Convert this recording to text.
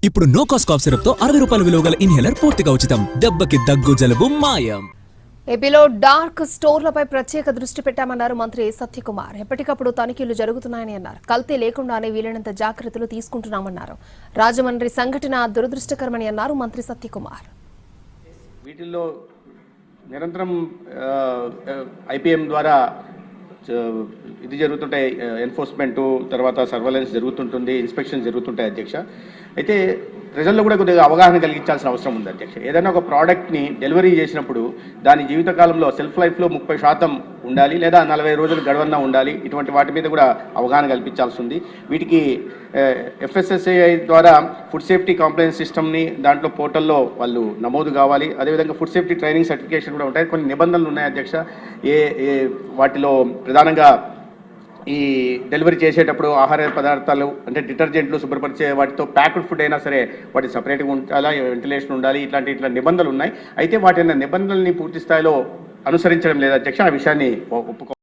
ఇప్పుడు no cost cough syrup తో 60 రూపాయల విలువ గల ఇన్హేలర్ పూర్తిగా ఉచితం. దెబ్బకి దగ్గు జలుబు మాయం. ఏపీలో డార్క్ స్టోర్లపై ప్రత్యేక దృష్టి పెట్టామన్నారు మంత్రి సత్యకుమార్. ఎప్పటికప్పుడు తనిఖీలు జరుగుతున్నాయని అన్నారు. కల్తీ లేకుండానే వీలైనంత జాగ్రత్తలు తీసుకుంటున్నామన్నారు. రాజమండ్రి సంఘటన దురదృష్టకరమని అన్నారు మంత్రి సత్యకుమార్. వీటిల్లో నిరంతరం ఐపీఎం ద్వారా ఇది జరుగుతుంటాయి, ఎన్ఫోర్స్మెంట్, తర్వాత సర్వేలెన్స్ జరుగుతుంటుంది, ఇన్స్పెక్షన్ జరుగుతుంటాయి అధ్యక్ష. అయితే ప్రజల్లో కూడా కొద్దిగా అవగాహన కలిగించాల్సిన అవసరం ఉంది అధ్యక్ష. ఏదైనా ఒక ప్రోడక్ట్ని డెలివరీ చేసినప్పుడు దాని జీవితకాలంలో సెల్ఫ్ లైఫ్లో 30% ఉండాలి, లేదా 40 రోజులు గడవన్నా ఉండాలి. ఇటువంటి వాటి మీద కూడా అవగాహన కల్పించాల్సి ఉంది. వీటికి FSSAI ద్వారా ఫుడ్ సేఫ్టీ కాంప్లైన్స్ సిస్టమ్ని దాంట్లో పోర్టల్లో వాళ్ళు నమోదు కావాలి. అదేవిధంగా ఫుడ్ సేఫ్టీ ట్రైనింగ్ సర్టిఫికేషన్ కూడా ఉంటాయి. కొన్ని నిబంధనలు ఉన్నాయి అధ్యక్ష. వాటిలో ప్రధానంగా ఈ డెలివరీ చేసేటప్పుడు ఆహార పదార్థాలు అంటే డిటర్జెంట్లు శుభ్రపరిచే వాటితో ప్యాక్డ్ ఫుడ్ అయినా సరే వాటి సపరేట్గా ఉండాలి, వెంటిలేషన్ ఉండాలి, ఇట్లా నిబంధనలు ఉన్నాయి. అయితే వాటి నిబంధనల్ని పూర్తి స్థాయిలో అనుసరించడం లేదు అధ్యక్ష. ఆ విషయాన్ని ఒప్పుకో